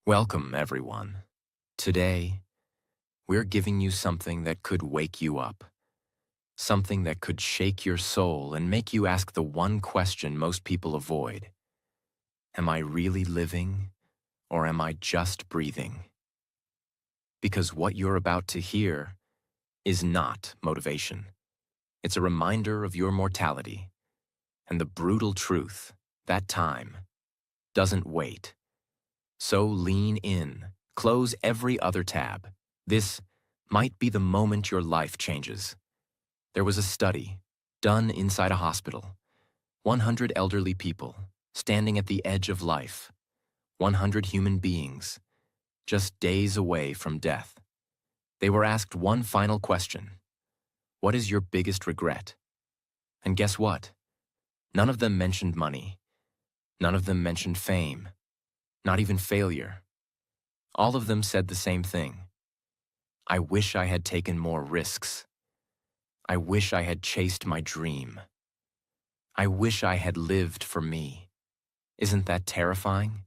Welcome, everyone. Today, we're giving you something that could wake you up, something that could shake your soul and make you ask the one question most people avoid. Am I really living, or am I just breathing? Because what you're about to hear is not motivation. It's a reminder of your mortality and the brutal truth that time doesn't wait. So lean in, close every other tab. This might be the moment your life changes. There was a study done inside a hospital. 100 elderly people standing at the edge of life. 100 human beings just days away from death. They were asked one final question. What is your biggest regret? And guess what? None of them mentioned money. None of them mentioned fame. Not even failure. All of them said the same thing. I wish I had taken more risks. I wish I had chased my dream. I wish I had lived for me. Isn't that terrifying?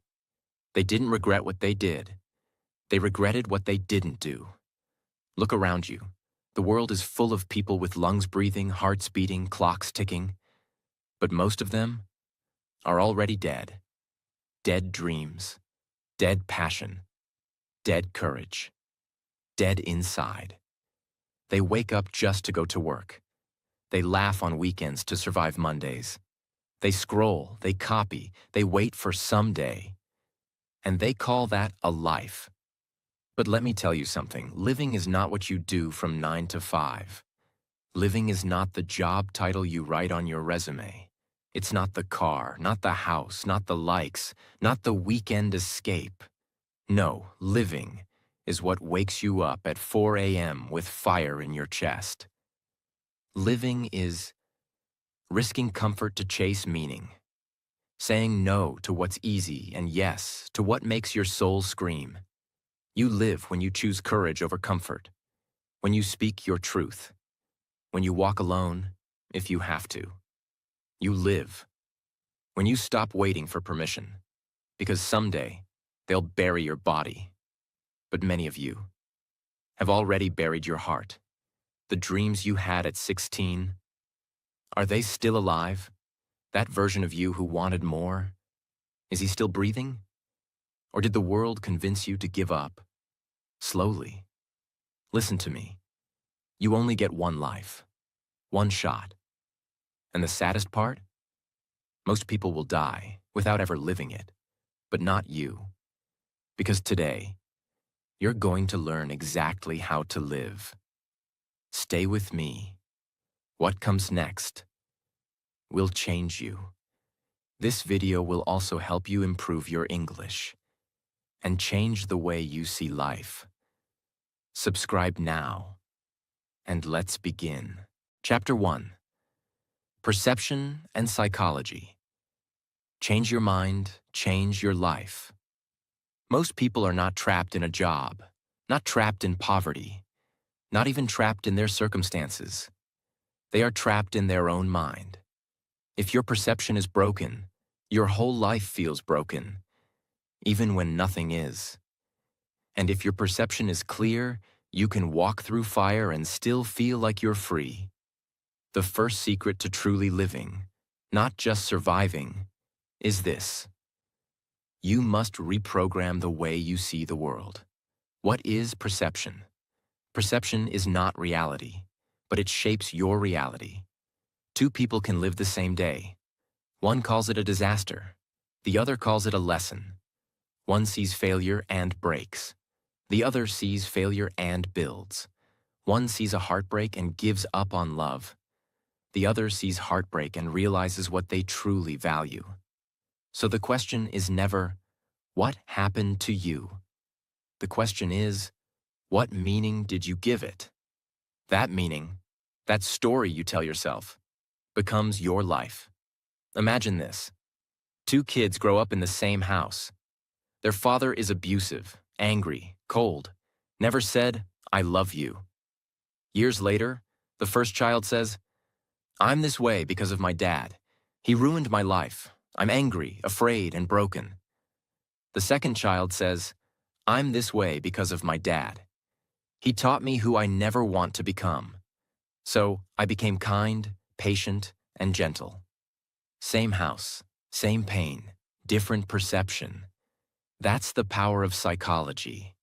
They didn't regret what they did. They regretted what they didn't do. Look around you. The world is full of people with lungs breathing, hearts beating, clocks ticking. But most of them are already dead. Dead dreams. Dead passion. Dead courage. Dead inside. They wake up just to go to work. They laugh on weekends to survive Mondays. They scroll, they copy, they wait for someday. And they call that a life. But let me tell you something, living is not what you do from 9 to 5. Living is not the job title you write on your resume. It's not the car, not the house, not the likes, not the weekend escape. No, living is what wakes you up at 4 a.m. with fire in your chest. Living is risking comfort to chase meaning, saying no to what's easy and yes to what makes your soul scream. You live when you choose courage over comfort, when you speak your truth, when you walk alone if you have to. You live when you stop waiting for permission, because someday they'll bury your body. But many of you have already buried your heart. The dreams you had at 16, are they still alive? That version of you who wanted more, is he still breathing? Or did the world convince you to give up? Slowly. Listen to me. You only get one life, one shot. And the saddest part? Most people will die without ever living it, but not you. Because today, you're going to learn exactly how to live. Stay with me. What comes next will change you. This video will also help you improve your English and change the way you see life. Subscribe now, and let's begin. Chapter 1. Perception and Psychology. Change your mind, change your life. Most people are not trapped in a job, not trapped in poverty, not even trapped in their circumstances. They are trapped in their own mind. If your perception is broken, your whole life feels broken, even when nothing is. And if your perception is clear, you can walk through fire and still feel like you're free. The first secret to truly living, not just surviving, is this. You must reprogram the way you see the world. What is perception? Perception is not reality, but it shapes your reality. Two people can live the same day. One calls it a disaster. The other calls it a lesson. One sees failure and breaks. The other sees failure and builds. One sees a heartbreak and gives up on love. The other sees heartbreak and realizes what they truly value. So the question is never, what happened to you? The question is, what meaning did you give it? That meaning, that story you tell yourself, becomes your life. Imagine this. Two kids grow up in the same house. Their father is abusive, angry, cold, never said, I love you. Years later, the first child says, I'm this way because of my dad. He ruined my life. I'm angry, afraid, and broken. The second child says, I'm this way because of my dad. He taught me who I never want to become. So I became kind, patient, and gentle. Same house, same pain, different perception. That's the power of psychology.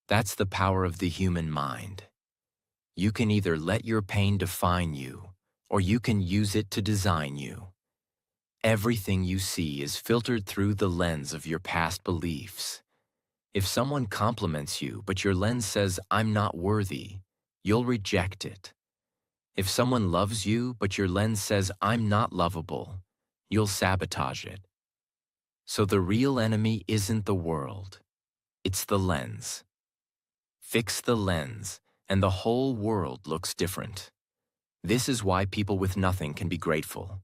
That's the power of the human mind. You can either let your pain define you, or you can use it to design you. Everything you see is filtered through the lens of your past beliefs. If someone compliments you, but your lens says, "I'm not worthy," you'll reject it. If someone loves you, but your lens says, "I'm not lovable," you'll sabotage it. So the real enemy isn't the world. It's the lens. Fix the lens, and the whole world looks different. This is why people with nothing can be grateful,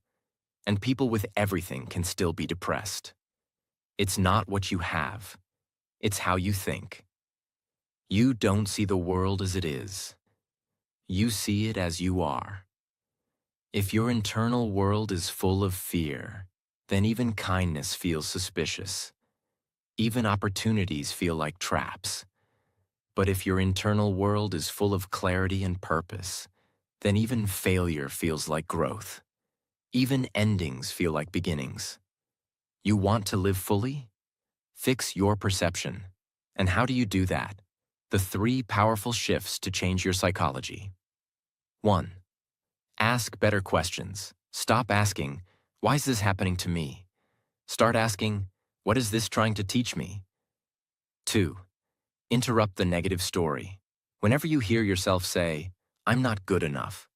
and people with everything can still be depressed. It's not what you have. It's how you think. You don't see the world as it is. You see it as you are. If your internal world is full of fear, then even kindness feels suspicious. Even opportunities feel like traps. But if your internal world is full of clarity and purpose, then even failure feels like growth. Even endings feel like beginnings. You want to live fully? Fix your perception. And how do you do that? The 3 powerful shifts to change your psychology. 1. Ask better questions. Stop asking, "Why is this happening to me?" Start asking, "What is this trying to teach me?" 2. Interrupt the negative story. Whenever you hear yourself say, "I'm not good enough,"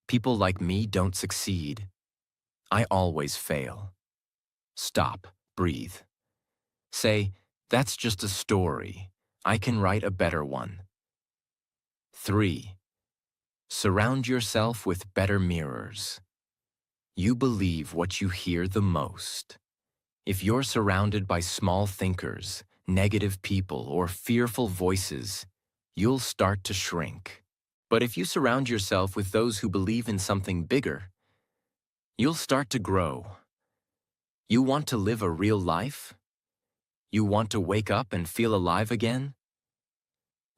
"People like me don't succeed," "I always fail," stop, breathe. Say, "That's just a story. I can write a better one." 3. Surround yourself with better mirrors. You believe what you hear the most. If you're surrounded by small thinkers, negative people, or fearful voices, you'll start to shrink. But if you surround yourself with those who believe in something bigger, you'll start to grow. You want to live a real life? You want to wake up and feel alive again?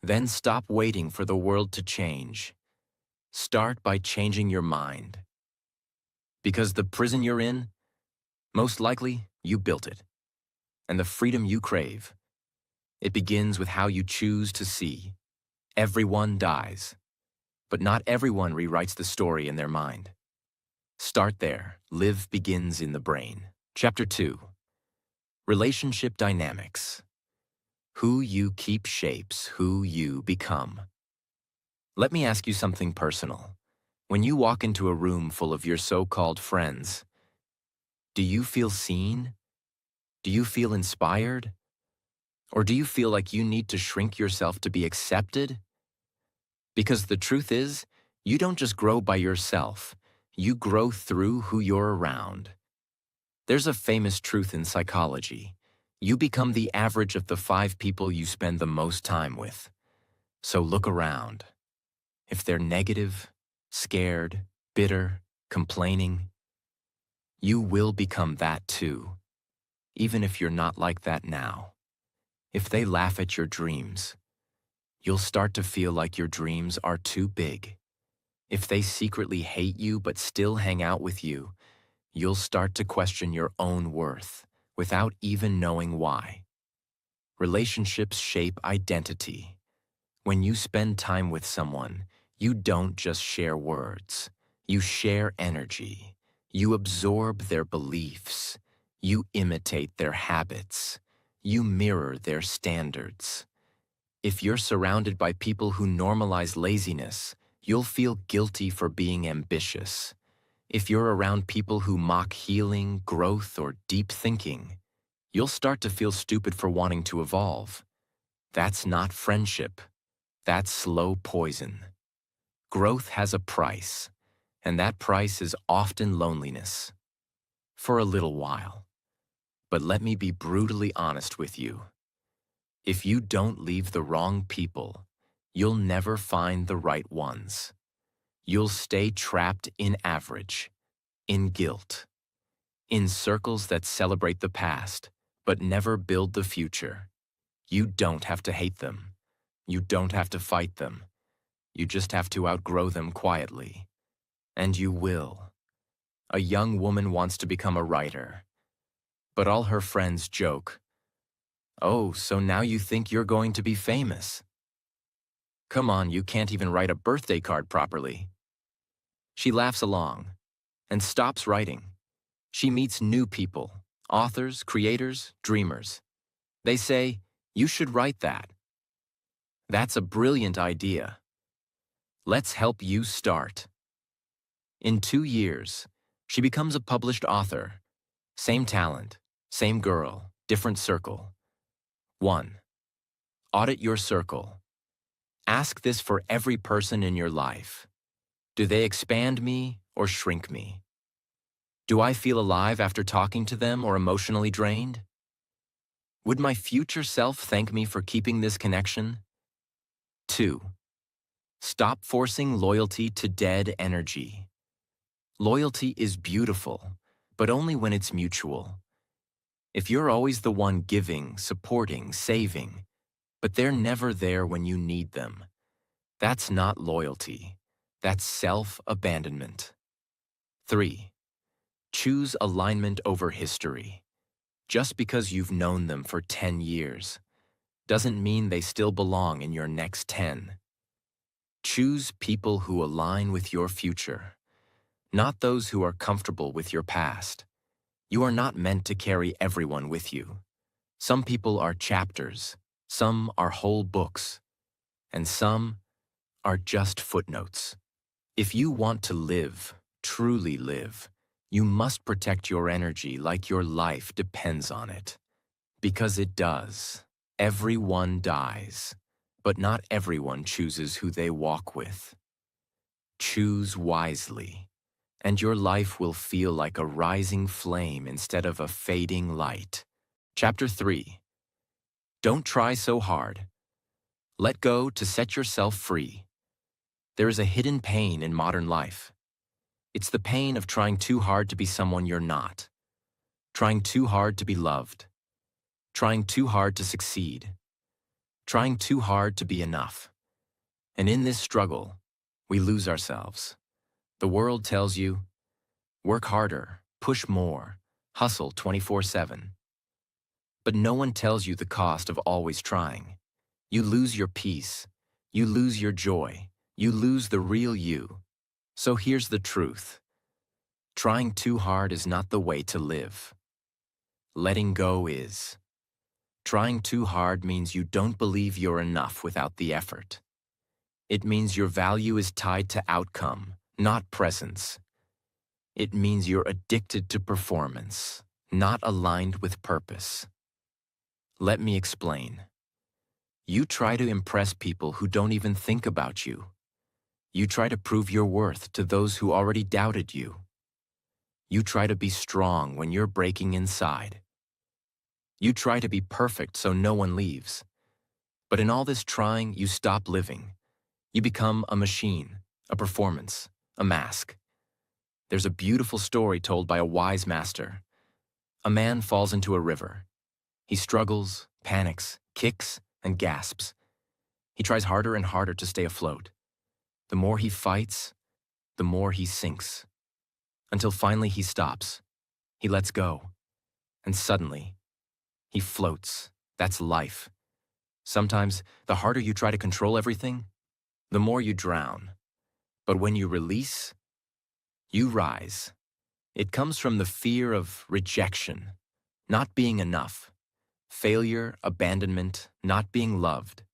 Then stop waiting for the world to change. Start by changing your mind. Because the prison you're in, most likely, you built it. And the freedom you crave, it begins with how you choose to see. Everyone dies, but not everyone rewrites the story in their mind. Start there. Live begins in the brain. Chapter 2. Relationship Dynamics. Who you keep shapes who you become. Let me ask you something personal. When you walk into a room full of your so-called friends, do you feel seen? Do you feel inspired? Or do you feel like you need to shrink yourself to be accepted? Because the truth is, you don't just grow by yourself, you grow through who you're around. There's a famous truth in psychology. You become the average of the 5 people you spend the most time with. So look around. If they're negative, scared, bitter, complaining, you will become that too, even if you're not like that now. If they laugh at your dreams, you'll start to feel like your dreams are too big. If they secretly hate you but still hang out with you, you'll start to question your own worth without even knowing why. Relationships shape identity. When you spend time with someone, you don't just share words. You share energy. You absorb their beliefs. You imitate their habits. You mirror their standards. If you're surrounded by people who normalize laziness, you'll feel guilty for being ambitious. If you're around people who mock healing, growth, or deep thinking, you'll start to feel stupid for wanting to evolve. That's not friendship. That's slow poison. Growth has a price, and that price is often loneliness. For a little while. But let me be brutally honest with you. If you don't leave the wrong people, you'll never find the right ones. You'll stay trapped in average, in guilt, in circles that celebrate the past, but never build the future. You don't have to hate them. You don't have to fight them. You just have to outgrow them quietly. And you will. A young woman wants to become a writer. But all her friends joke, "Oh, so now you think you're going to be famous? Come on, you can't even write a birthday card properly." She laughs along and stops writing. She meets new people, authors, creators, dreamers. They say, "You should write that. That's a brilliant idea. Let's help you start." In 2 years, she becomes a published author. Same talent, same girl, different circle. 1. Audit your circle. Ask this for every person in your life. Do they expand me or shrink me? Do I feel alive after talking to them or emotionally drained? Would my future self thank me for keeping this connection? 2. Stop forcing loyalty to dead energy. Loyalty is beautiful, but only when it's mutual. If you're always the one giving, supporting, saving, but they're never there when you need them, that's not loyalty. That's self-abandonment. 3. Choose alignment over history. Just because you've known them for 10 years doesn't mean they still belong in your next 10. Choose people who align with your future, not those who are comfortable with your past. You are not meant to carry everyone with you. Some people are chapters, some are whole books, and some are just footnotes. If you want to live, truly live, you must protect your energy like your life depends on it. Because it does. Everyone dies, but not everyone chooses who they walk with. Choose wisely, and your life will feel like a rising flame instead of a fading light. Chapter 3. Don't try so hard. Let go to set yourself free. There is a hidden pain in modern life. It's the pain of trying too hard to be someone you're not, trying too hard to be loved, trying too hard to succeed, trying too hard to be enough. And in this struggle, we lose ourselves. The world tells you, work harder, push more, hustle 24/7. But no one tells you the cost of always trying. You lose your peace, you lose your joy, you lose the real you. So here's the truth. Trying too hard is not the way to live. Letting go is. Trying too hard means you don't believe you're enough without the effort. It means your value is tied to outcome, not presence. It means you're addicted to performance, not aligned with purpose. Let me explain. You try to impress people who don't even think about you. You try to prove your worth to those who already doubted you. You try to be strong when you're breaking inside. You try to be perfect so no one leaves. But in all this trying, you stop living. You become a machine, a performance, a mask. There's a beautiful story told by a wise master. A man falls into a river. He struggles, panics, kicks, and gasps. He tries harder and harder to stay afloat. The more he fights, the more he sinks. Until finally he stops. He lets go. And suddenly, he floats. That's life. Sometimes, the harder you try to control everything, the more you drown. But when you release, you rise. It comes from the fear of rejection, not being enough, failure, abandonment, not being loved.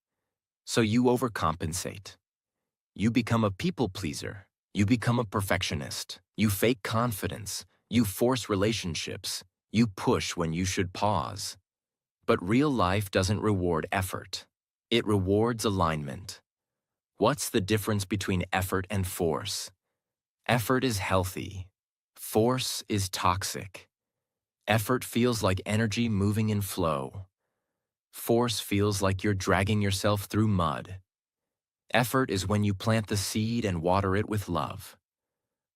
So you overcompensate. You become a people pleaser. You become a perfectionist. You fake confidence. You force relationships. You push when you should pause. But real life doesn't reward effort. It rewards alignment. What's the difference between effort and force? Effort is healthy. Force is toxic. Effort feels like energy moving in flow. Force feels like you're dragging yourself through mud. Effort is when you plant the seed and water it with love.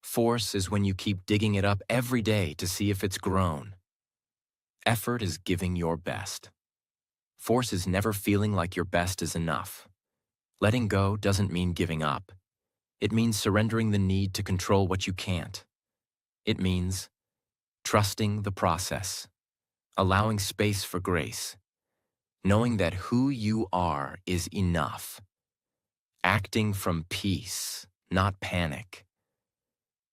Force is when you keep digging it up every day to see if it's grown. Effort is giving your best. Force is never feeling like your best is enough. Letting go doesn't mean giving up. It means surrendering the need to control what you can't. It means trusting the process, allowing space for grace, knowing that who you are is enough, acting from peace, not panic.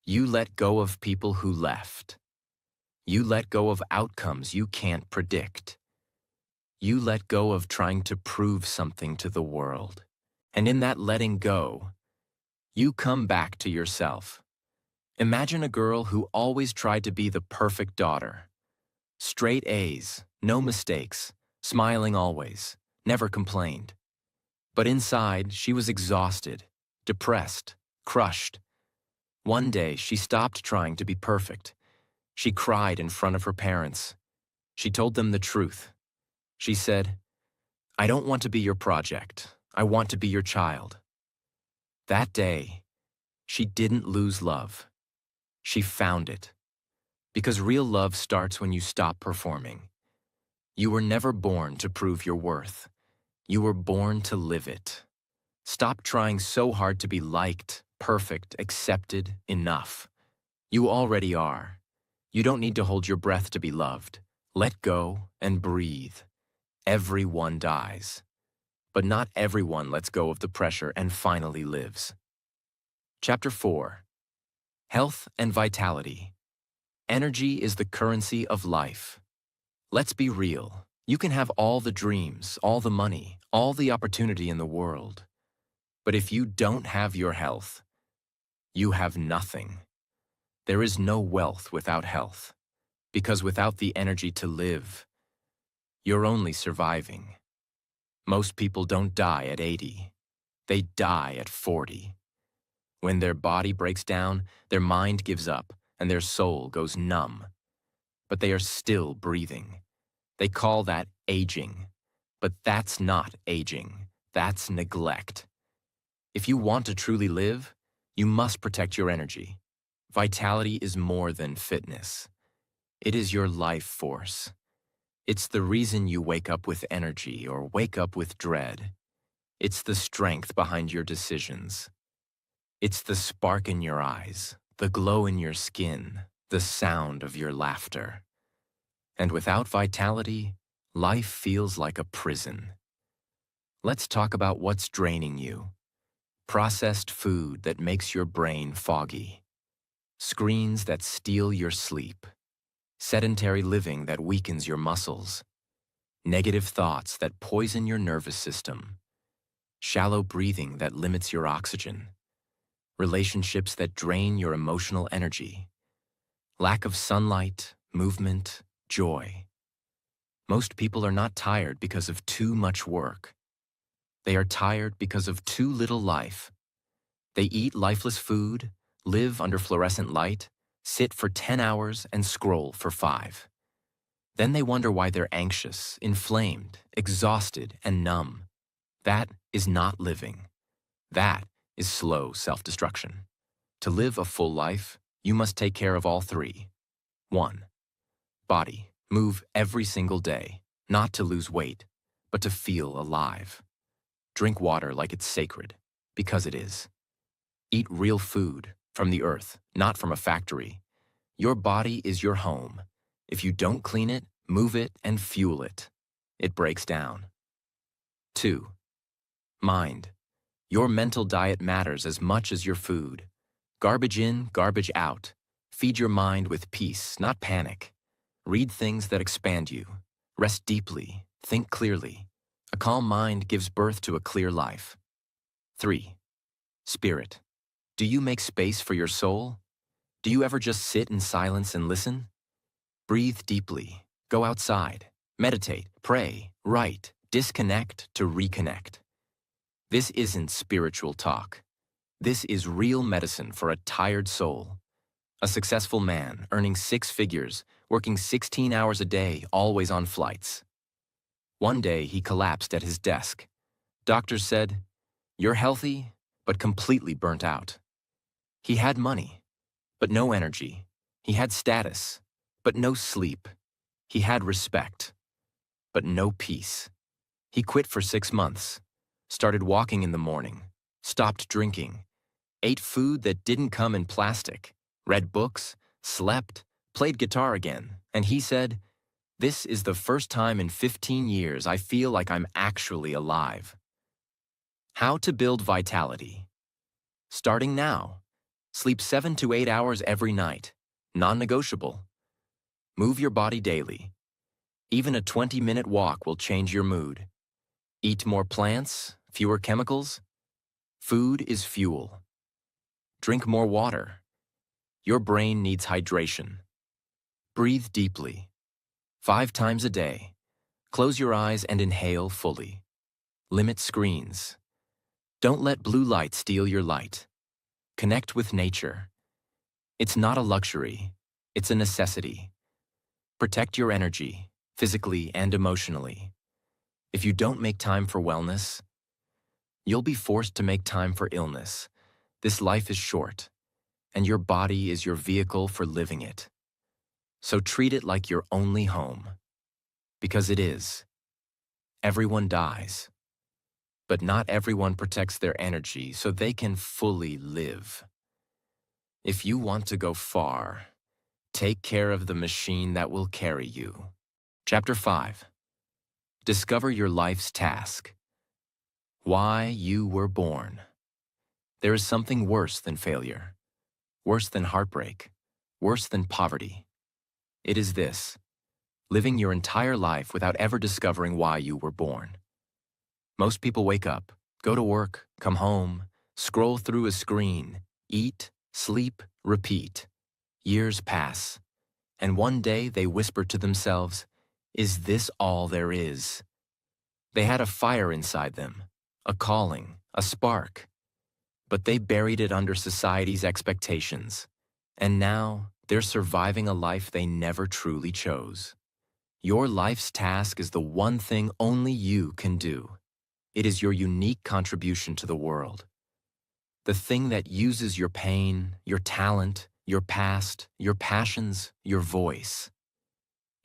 You let go of people who left. You let go of outcomes you can't predict. You let go of trying to prove something to the world. And in that letting go, you come back to yourself. Imagine a girl who always tried to be the perfect daughter. Straight A's, no mistakes, smiling always, never complained. But inside, she was exhausted, depressed, crushed. One day, she stopped trying to be perfect. She cried in front of her parents. She told them the truth. She said, "I don't want to be your project. I want to be your child." That day, she didn't lose love. She found it. Because real love starts when you stop performing. You were never born to prove your worth. You were born to live it. Stop trying so hard to be liked, perfect, accepted, enough. You already are. You don't need to hold your breath to be loved. Let go and breathe. Everyone dies. But not everyone lets go of the pressure and finally lives. Chapter 4. Health and Vitality. Energy is the currency of life. Let's be real. You can have all the dreams, all the money, all the opportunity in the world. But if you don't have your health, you have nothing. There is no wealth without health, because without the energy to live, you're only surviving. Most people don't die at 80. They die at 40. When their body breaks down, their mind gives up, and their soul goes numb. But they are still breathing. They call that aging. But that's not aging. That's neglect. If you want to truly live, you must protect your energy. Vitality is more than fitness. It is your life force. It's the reason you wake up with energy or wake up with dread. It's the strength behind your decisions. It's the spark in your eyes, the glow in your skin, the sound of your laughter. And without vitality, life feels like a prison. Let's talk about what's draining you. Processed food that makes your brain foggy. Screens that steal your sleep. Sedentary living that weakens your muscles. Negative thoughts that poison your nervous system. Shallow breathing that limits your oxygen. Relationships that drain your emotional energy. Lack of sunlight, movement, joy. Most people are not tired because of too much work. They are tired because of too little life. They eat lifeless food, live under fluorescent light, sit for 10 hours and scroll for 5. Then they wonder why they're anxious, inflamed, exhausted, and numb. That is not living. That is slow self-destruction. To live a full life, you must take care of all 3. 1. Body. Move every single day, not to lose weight, but to feel alive. Drink water like it's sacred, because it is. Eat real food from the earth, not from a factory. Your body is your home. If you don't clean it, move it, and fuel it, it breaks down. 2. Mind. Your mental diet matters as much as your food. Garbage in, garbage out. Feed your mind with peace, not panic. Read things that expand you. Rest deeply. Think clearly. A calm mind gives birth to a clear life. 3. Spirit. Do you make space for your soul? Do you ever just sit in silence and listen? Breathe deeply. Go outside. Meditate, pray, write, disconnect to reconnect. This isn't spiritual talk. This is real medicine for a tired soul. A successful man earning 6 figures, working 16 hours a day, always on flights. One day he collapsed at his desk. Doctors said, "You're healthy, but completely burnt out." He had money, but no energy. He had status, but no sleep. He had respect, but no peace. He quit for 6 months, started walking in the morning, stopped drinking, ate food that didn't come in plastic, read books, slept, played guitar again, and he said, "This is the first time in 15 years I feel like I'm actually alive." How to build vitality. Starting now. Sleep 7 to 8 hours every night, non-negotiable. Move your body daily. Even a 20-minute walk will change your mood. Eat more plants, fewer chemicals. Food is fuel. Drink more water. Your brain needs hydration. Breathe deeply. 5 times a day. Close your eyes and inhale fully. Limit screens. Don't let blue light steal your light. Connect with nature. It's not a luxury, it's a necessity. Protect your energy, physically and emotionally. If you don't make time for wellness, you'll be forced to make time for illness. This life is short, and your body is your vehicle for living it. So treat it like your only home, because it is. Everyone dies, but not everyone protects their energy so they can fully live. If you want to go far, take care of the machine that will carry you. Chapter 5. Discover your life's task. Why you were born. There is something worse than failure, worse than heartbreak, worse than poverty. It is this: living your entire life without ever discovering why you were born. Most people wake up, go to work, come home, scroll through a screen, eat, sleep, repeat. Years pass, and one day they whisper to themselves, "Is this all there is?" They had a fire inside them, a calling, a spark, but they buried it under society's expectations, and now they're surviving a life they never truly chose. Your life's task is the one thing only you can do. It is your unique contribution to the world. The thing that uses your pain, your talent, your past, your passions, your voice.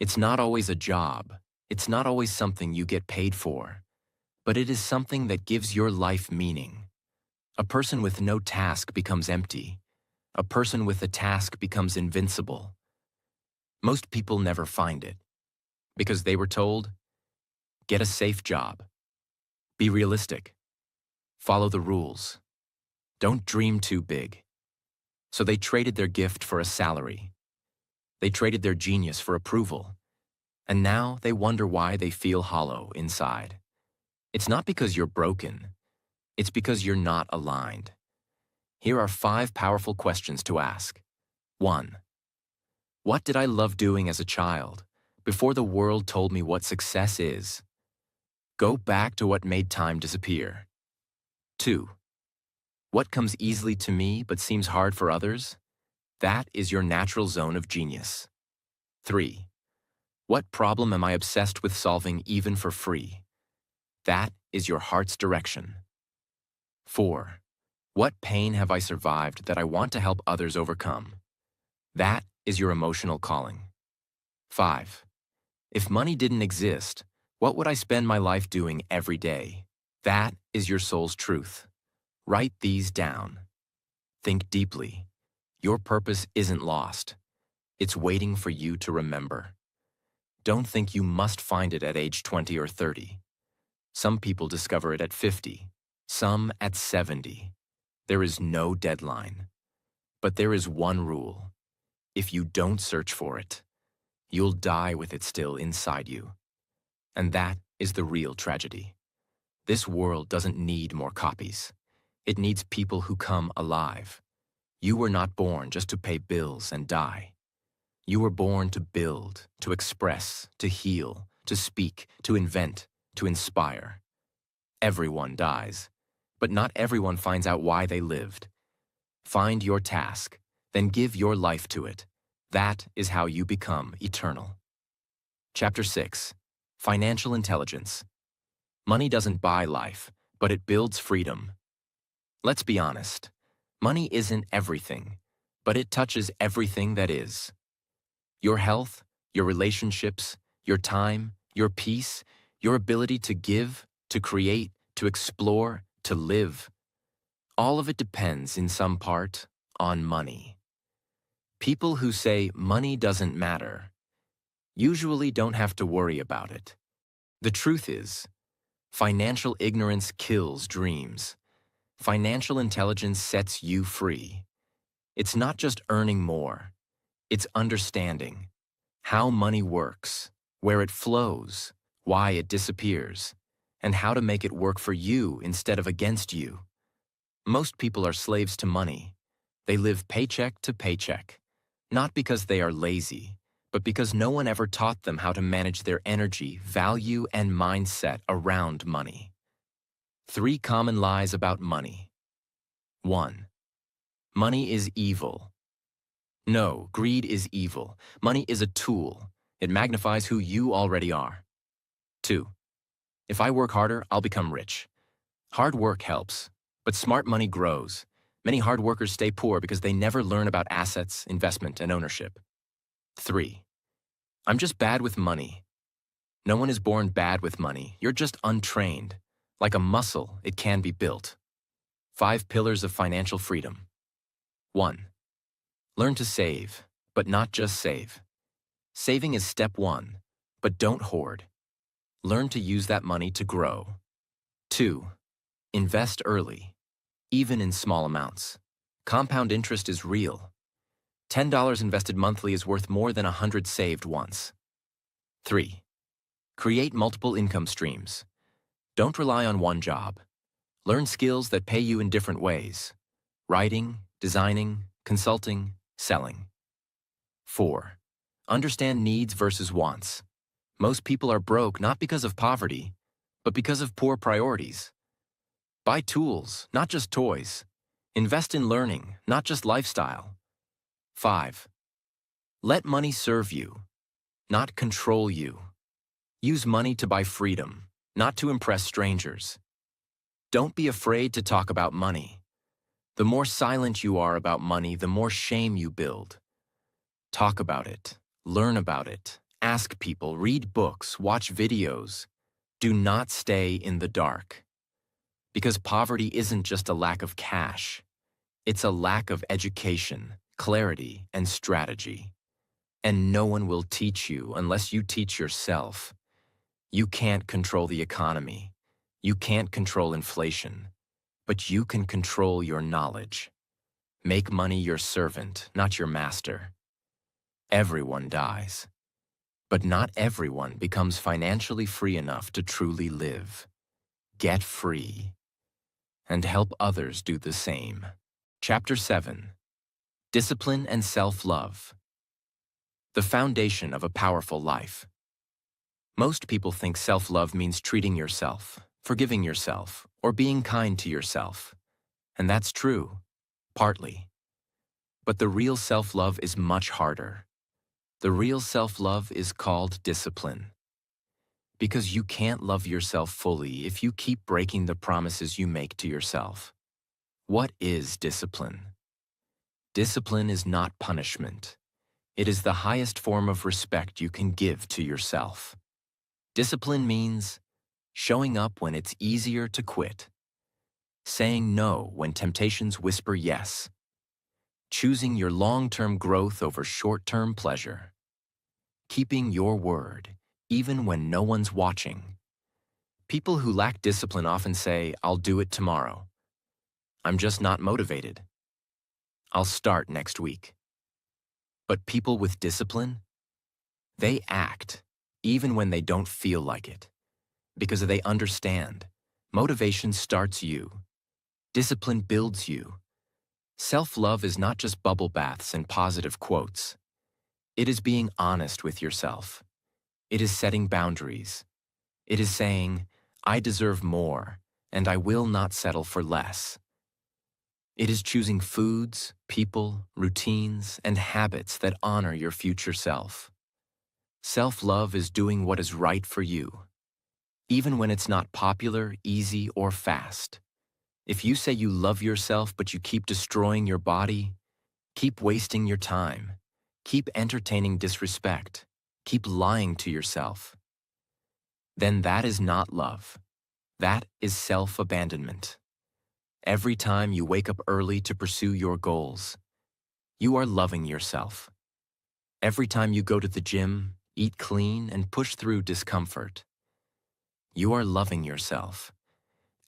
It's not always a job. It's not always something you get paid for. But it is something that gives your life meaning. A person with no task becomes empty. A person with a task becomes invincible. Most people never find it, because they were told, get a safe job. Be realistic. Follow the rules. Don't dream too big. So they traded their gift for a salary. They traded their genius for approval. And now they wonder why they feel hollow inside. It's not because you're broken. It's because you're not aligned. Here are 5 powerful questions to ask. 1. What did I love doing as a child, before the world told me what success is? Go back to what made time disappear. 2. What comes easily to me but seems hard for others? That is your natural zone of genius. 3. What problem am I obsessed with solving even for free? That is your heart's direction. 4. What pain have I survived that I want to help others overcome? That is your emotional calling. 5. If money didn't exist, what would I spend my life doing every day? That is your soul's truth. Write these down. Think deeply. Your purpose isn't lost. It's waiting for you to remember. Don't think you must find it at age 20 or 30. Some people discover it at 50, some at 70. There is no deadline. But there is one rule. If you don't search for it, you'll die with it still inside you. And that is the real tragedy. This world doesn't need more copies. It needs people who come alive. You were not born just to pay bills and die. You were born to build, to express, to heal, to speak, to invent, to inspire. Everyone dies, but not everyone finds out why they lived. Find your task, then give your life to it. That is how you become eternal. Chapter 6. Financial Intelligence. Money doesn't buy life, but it builds freedom. Let's be honest. Money isn't everything, but it touches everything that is. Your health, your relationships, your time, your peace, your ability to give, to create, to explore, to live. All of it depends, in some part, on money. People who say money doesn't matter usually don't have to worry about it. The truth is, financial ignorance kills dreams. Financial intelligence sets you free. It's not just earning more, it's understanding how money works, where it flows, why it disappears, and how to make it work for you instead of against you. Most people are slaves to money. They live paycheck to paycheck, not because they are lazy, but because no one ever taught them how to manage their energy, value, and mindset around money. 3 common lies about money. 1. Money is evil. No, greed is evil. Money is a tool. It magnifies who you already are. 2. If I work harder, I'll become rich. Hard work helps, but smart money grows. Many hard workers stay poor because they never learn about assets, investment, and ownership. 3. I'm just bad with money. No one is born bad with money. You're just untrained. Like a muscle, it can be built. 5 pillars of financial freedom. 1. Learn to save, but not just save. Saving is step 1, but don't hoard. Learn to use that money to grow. 2. Invest early, even in small amounts. Compound interest is real. $10 invested monthly is worth more than 100 saved once. 3. Create multiple income streams. Don't rely on one job. Learn skills that pay you in different ways. Writing, designing, consulting, selling. 4. Understand needs versus wants. Most people are broke not because of poverty, but because of poor priorities. Buy tools, not just toys. Invest in learning, not just lifestyle. 5. Let money serve you, not control you. Use money to buy freedom, not to impress strangers. Don't be afraid to talk about money. The more silent you are about money, the more shame you build. Talk about it, learn about it, ask people, read books, watch videos. Do not stay in the dark. Because poverty isn't just a lack of cash. It's a lack of education, clarity, and strategy. And no one will teach you unless you teach yourself. You can't control the economy. You can't control inflation. But you can control your knowledge. Make money your servant, not your master. Everyone dies. But not everyone becomes financially free enough to truly live. Get free. And help others do the same. Chapter 7. Discipline and Self-Love. The foundation of a powerful life. Most people think self-love means treating yourself, forgiving yourself, or being kind to yourself. And that's true, partly. But the real self-love is much harder. The real self-love is called discipline. Because you can't love yourself fully if you keep breaking the promises you make to yourself. What is discipline? Discipline is not punishment. It is the highest form of respect you can give to yourself. Discipline means showing up when it's easier to quit, saying no when temptations whisper yes, choosing your long-term growth over short-term pleasure, keeping your word even when no one's watching. People who lack discipline often say, "I'll do it tomorrow. I'm just not motivated. I'll start next week." But people with discipline, they act even when they don't feel like it, because they understand. Motivation starts you. Discipline builds you. Self-love is not just bubble baths and positive quotes. It is being honest with yourself. It is setting boundaries. It is saying, "I deserve more, and I will not settle for less." It is choosing foods, people, routines, and habits that honor your future self. Self-love is doing what is right for you, even when it's not popular, easy, or fast. If you say you love yourself but you keep destroying your body, keep wasting your time, keep entertaining disrespect, keep lying to yourself, then that is not love. That is self-abandonment. Every time you wake up early to pursue your goals, you are loving yourself. Every time you go to the gym, eat clean, and push through discomfort, you are loving yourself.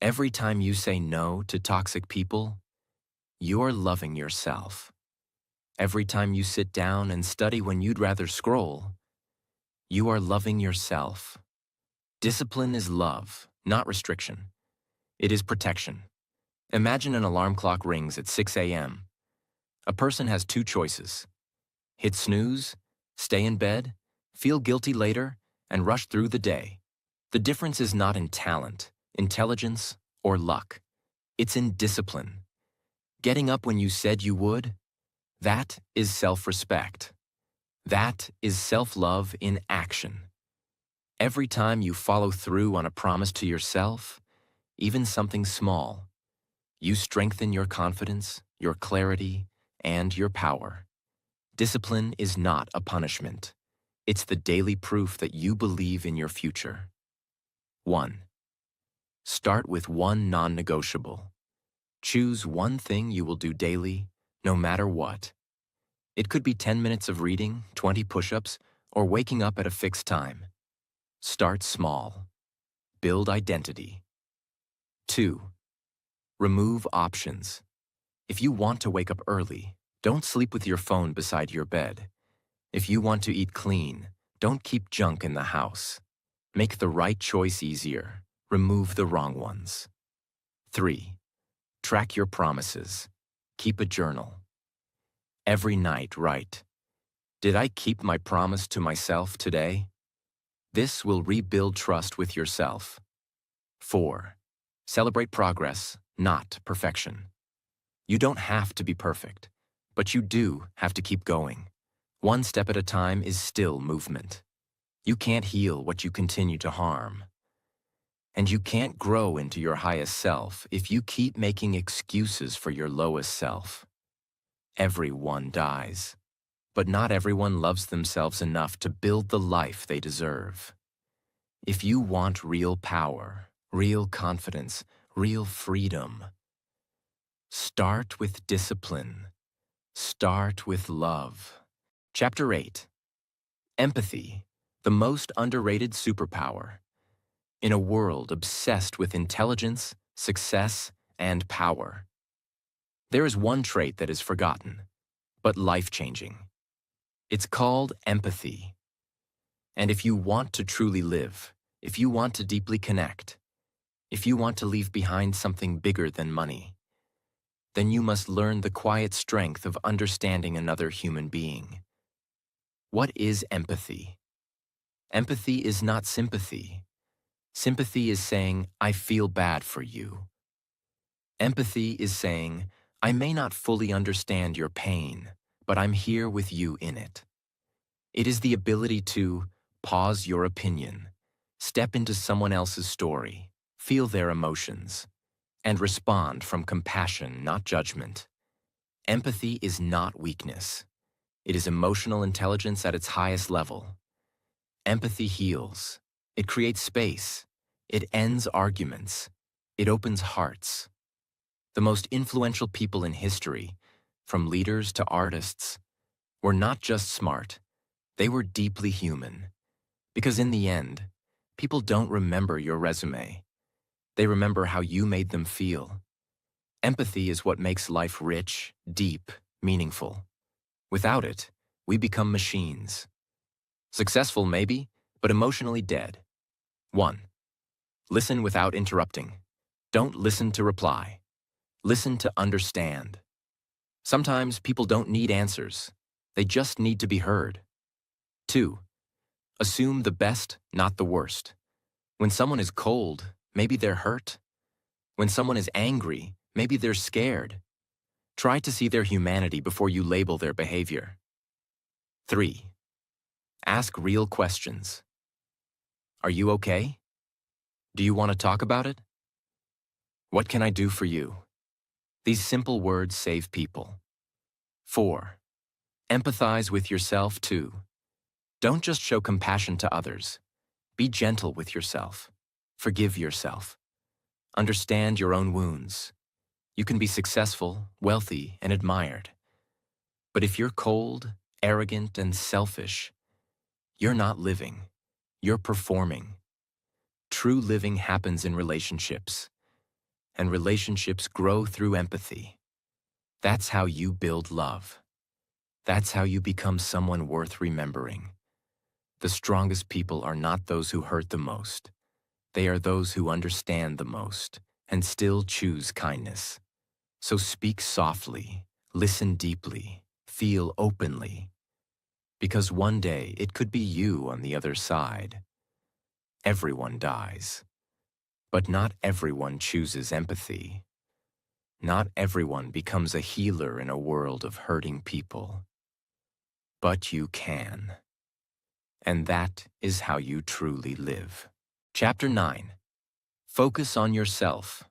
Every time you say no to toxic people, you are loving yourself. Every time you sit down and study when you'd rather scroll, you are loving yourself. Discipline is love, not restriction. It is protection. Imagine an alarm clock rings at 6 a.m. A person has two choices: hit snooze, stay in bed, feel guilty later, and rush through the day. The difference is not in talent, intelligence, or luck. It's in discipline. Getting up when you said you would, that is self-respect. That is self-love in action. Every time you follow through on a promise to yourself, even something small, you strengthen your confidence, your clarity, and your power. Discipline is not a punishment. It's the daily proof that you believe in your future. 1. Start with one non-negotiable. Choose one thing you will do daily, no matter what. It could be 10 minutes of reading, 20 push-ups, or waking up at a fixed time. Start small. Build identity. 2. Remove options. If you want to wake up early, don't sleep with your phone beside your bed. If you want to eat clean, don't keep junk in the house. Make the right choice easier. Remove the wrong ones. 3. Track your promises. Keep a journal. Every night, write, "Did I keep my promise to myself today?" This will rebuild trust with yourself. 4. Celebrate progress, not perfection. You don't have to be perfect, but you do have to keep going. One step at a time is still movement. You can't heal what you continue to harm. And you can't grow into your highest self if you keep making excuses for your lowest self. Everyone dies, but not everyone loves themselves enough to build the life they deserve. If you want real power, real confidence, real freedom, start with discipline. Start with love. Chapter 8. Empathy, the most underrated superpower. In a world obsessed with intelligence, success, and power, there is one trait that is forgotten, but life-changing. It's called empathy. And if you want to truly live, if you want to deeply connect, if you want to leave behind something bigger than money, then you must learn the quiet strength of understanding another human being. What is empathy? Empathy is not sympathy. Sympathy is saying, "I feel bad for you." Empathy is saying, "I may not fully understand your pain, but I'm here with you in it." It is the ability to pause your opinion, step into someone else's story, feel their emotions, and respond from compassion, not judgment. Empathy is not weakness. It is emotional intelligence at its highest level. Empathy heals. It creates space. It ends arguments. It opens hearts. The most influential people in history, from leaders to artists, were not just smart. They were deeply human. Because in the end, people don't remember your resume. They remember how you made them feel. Empathy is what makes life rich, deep, meaningful. Without it, we become machines. Successful maybe, but emotionally dead. 1. Listen without interrupting. Don't listen to reply. Listen to understand. Sometimes people don't need answers. They just need to be heard. 2. Assume the best, not the worst. When someone is cold, maybe they're hurt. When someone is angry, maybe they're scared. Try to see their humanity before you label their behavior. 3. Ask real questions. Are you okay? Do you want to talk about it? What can I do for you? These simple words save people. 4. Empathize with yourself too. Don't just show compassion to others. Be gentle with yourself. Forgive yourself. Understand your own wounds. You can be successful, wealthy, and admired. But if you're cold, arrogant, and selfish, you're not living. You're performing. True living happens in relationships, and relationships grow through empathy. That's how you build love. That's how you become someone worth remembering. The strongest people are not those who hurt the most. They are those who understand the most and still choose kindness. So speak softly, listen deeply, feel openly. Because one day it could be you on the other side. Everyone dies. But not everyone chooses empathy. Not everyone becomes a healer in a world of hurting people. But you can. And that is how you truly live. Chapter 9. Focus on yourself.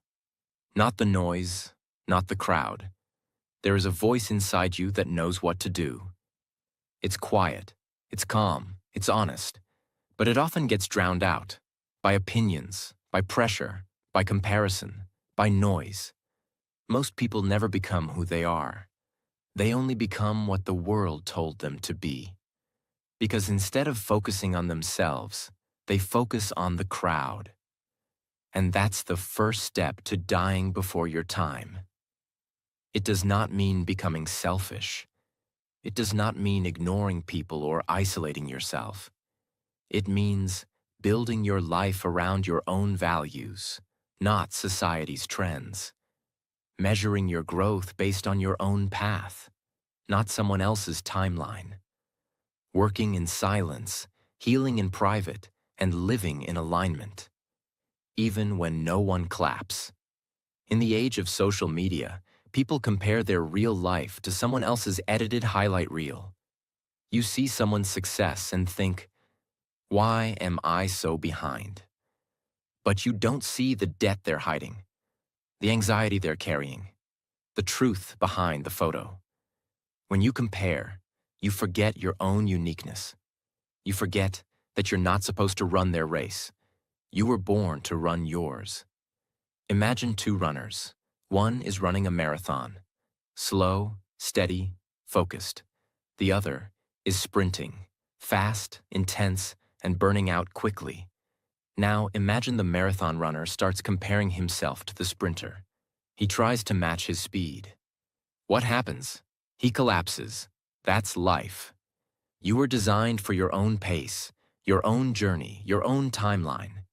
Not the noise, not the crowd. There is a voice inside you that knows what to do. It's quiet, it's calm, it's honest, but it often gets drowned out by opinions, by pressure, by comparison, by noise. Most people never become who they are. They only become what the world told them to be. Because instead of focusing on themselves, they focus on the crowd. And that's the first step to dying before your time. It does not mean becoming selfish. It does not mean ignoring people or isolating yourself. It means building your life around your own values, not society's trends. Measuring your growth based on your own path, not someone else's timeline. Working in silence, healing in private, and living in alignment. Even when no one claps. In the age of social media, people compare their real life to someone else's edited highlight reel. You see someone's success and think, why am I so behind? But you don't see the debt they're hiding, the anxiety they're carrying, the truth behind the photo. When you compare, you forget your own uniqueness. You forget that you're not supposed to run their race. You were born to run yours. Imagine two runners. One is running a marathon, slow, steady, focused. The other is sprinting, fast, intense, and burning out quickly. Now imagine the marathon runner starts comparing himself to the sprinter. He tries to match his speed. What happens? He collapses. That's life. You were designed for your own pace, your own journey, your own timeline.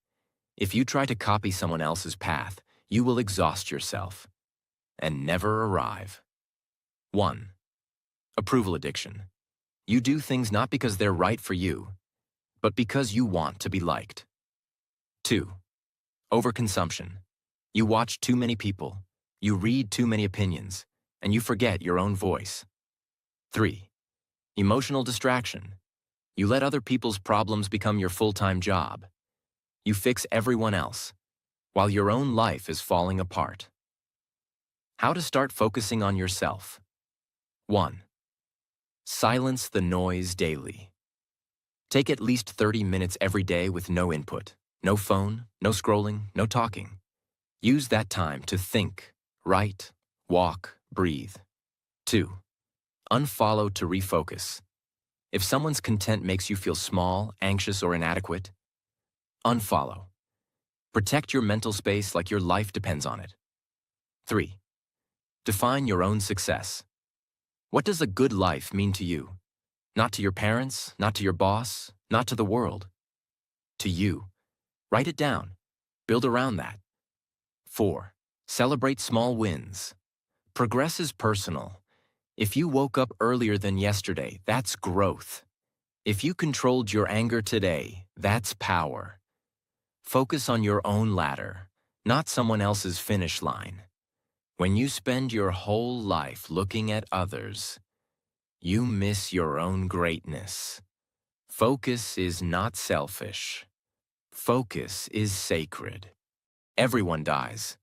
If you try to copy someone else's path, you will exhaust yourself and never arrive. 1. Approval addiction. You do things not because they're right for you, but because you want to be liked. 2. Overconsumption. You watch too many people, you read too many opinions, and you forget your own voice. 3. Emotional distraction. You let other people's problems become your full-time job. You fix everyone else, while your own life is falling apart. How to start focusing on yourself. 1. Silence the noise daily. Take at least 30 minutes every day with no input, no phone, no scrolling, no talking. Use that time to think, write, walk, breathe. 2. Unfollow to refocus. If someone's content makes you feel small, anxious, or inadequate, unfollow. Protect your mental space like your life depends on it. 3. Define your own success. What does a good life mean to you? Not to your parents, not to your boss, not to the world. To you. Write it down. Build around that. 4. Celebrate small wins. Progress is personal. If you woke up earlier than yesterday, that's growth. If you controlled your anger today, that's power. Focus on your own ladder, not someone else's finish line. When you spend your whole life looking at others, you miss your own greatness. Focus is not selfish. Focus is sacred. Everyone dies,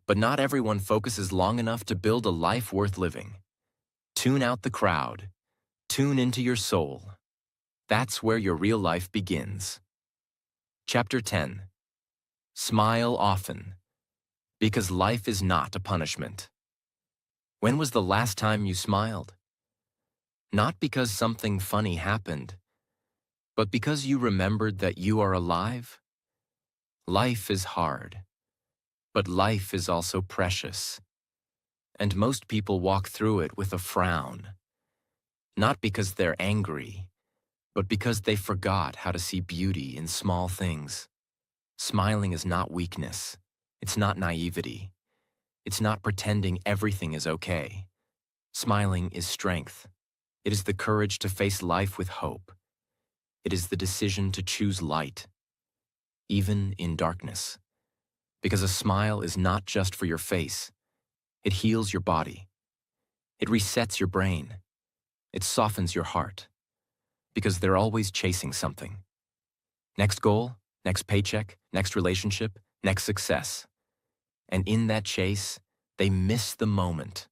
but not everyone focuses long enough to build a life worth living. Tune out the crowd. Tune into your soul. That's where your real life begins. Chapter 10. Smile often, because life is not a punishment. When was the last time you smiled? Not because something funny happened, but because you remembered that you are alive? Life is hard, but life is also precious. And most people walk through it with a frown, not because they're angry, but because they forgot how to see beauty in small things. Smiling is not weakness. It's not naivety. It's not pretending everything is okay. Smiling is strength. It is the courage to face life with hope. It is the decision to choose light, even in darkness. Because a smile is not just for your face. It heals your body. It resets your brain. It softens your heart. Because they're always chasing something. Next goal, next paycheck, next relationship, next success. And in that chase, they miss the moment.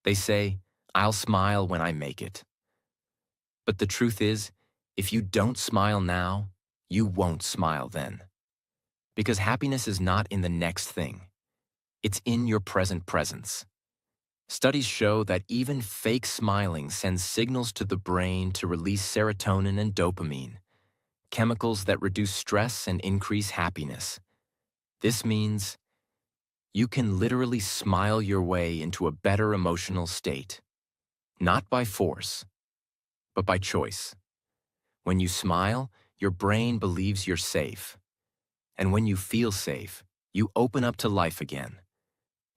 They say, "I'll smile when I make it." But the truth is, if you don't smile now, you won't smile then. Because happiness is not in the next thing. It's in your present presence. Studies show that even fake smiling sends signals to the brain to release serotonin and dopamine, chemicals that reduce stress and increase happiness. This means you can literally smile your way into a better emotional state, not by force, but by choice. When you smile, your brain believes you're safe. And when you feel safe, you open up to life again.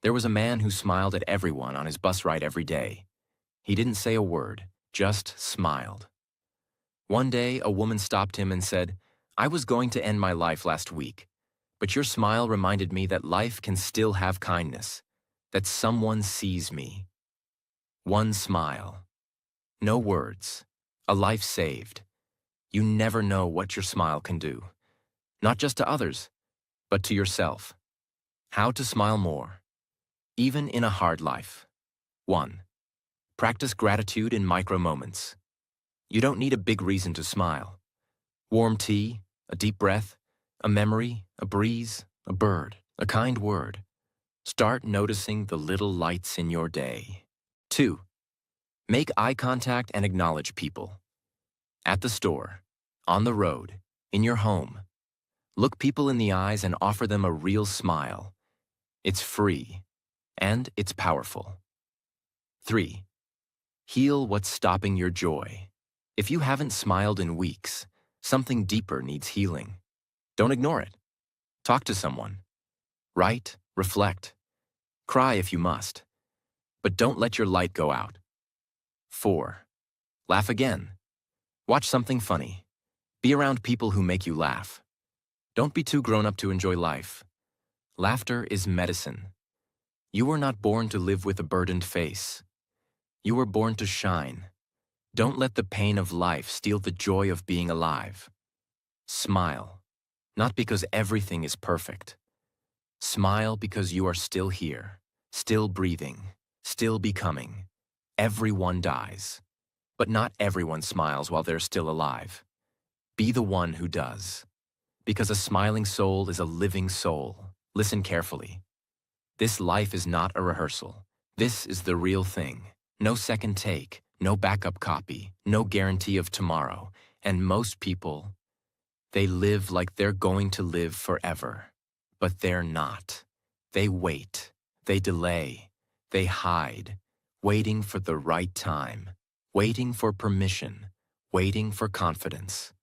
There was a man who smiled at everyone on his bus ride every day. He didn't say a word, just smiled. One day, a woman stopped him and said, "I was going to end my life last week, but your smile reminded me that life can still have kindness, that someone sees me." One smile. No words. A life saved. You never know what your smile can do. Not just to others, but to yourself. How to smile more, even in a hard life. 1. Practice gratitude in micro moments. You don't need a big reason to smile. Warm tea, a deep breath, a memory, a breeze, a bird, a kind word. Start noticing the little lights in your day. 2. Make eye contact and acknowledge people. At the store, on the road, in your home. Look people in the eyes and offer them a real smile. It's free, and it's powerful. 3. Heal what's stopping your joy. If you haven't smiled in weeks, something deeper needs healing. Don't ignore it. Talk to someone. Write, reflect. Cry if you must. But don't let your light go out. 4. Laugh again. Watch something funny. Be around people who make you laugh. Don't be too grown up to enjoy life. Laughter is medicine. You were not born to live with a burdened face. You were born to shine. Don't let the pain of life steal the joy of being alive. Smile, not because everything is perfect. Smile because you are still here, still breathing, still becoming. Everyone dies, but not everyone smiles while they're still alive. Be the one who does. Because a smiling soul is a living soul. Listen carefully. This life is not a rehearsal. This is the real thing. No second take, no backup copy, no guarantee of tomorrow. And most people, they live like they're going to live forever. But they're not. They wait. They delay. They hide. Waiting for the right time. Waiting for permission. Waiting for confidence.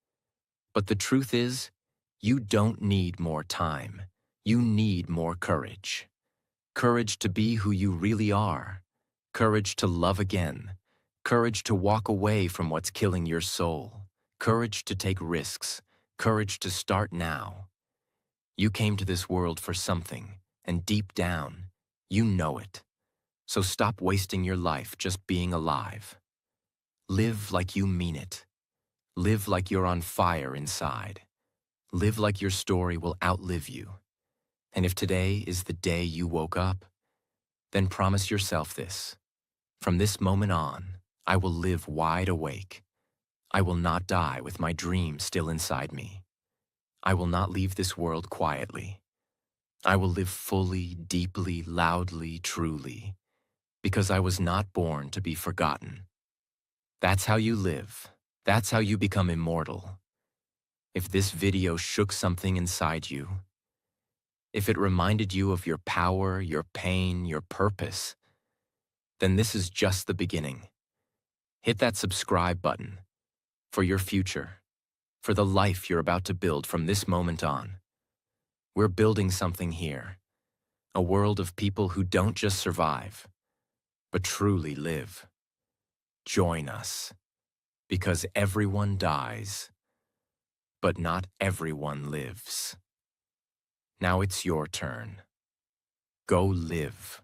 But the truth is, you don't need more time. You need more courage. Courage to be who you really are. Courage to love again. Courage to walk away from what's killing your soul. Courage to take risks. Courage to start now. You came to this world for something, and deep down, you know it. So stop wasting your life just being alive. Live like you mean it. Live like you're on fire inside. Live like your story will outlive you. And if today is the day you woke up, then promise yourself this. From this moment on, I will live wide awake. I will not die with my dream still inside me. I will not leave this world quietly. I will live fully, deeply, loudly, truly, because I was not born to be forgotten. That's how you live. That's how you become immortal. If this video shook something inside you, if it reminded you of your power, your pain, your purpose, then this is just the beginning. Hit that subscribe button for your future, for the life you're about to build from this moment on. We're building something here, a world of people who don't just survive, but truly live. Join us, because everyone dies, but not everyone lives. Now it's your turn. Go live.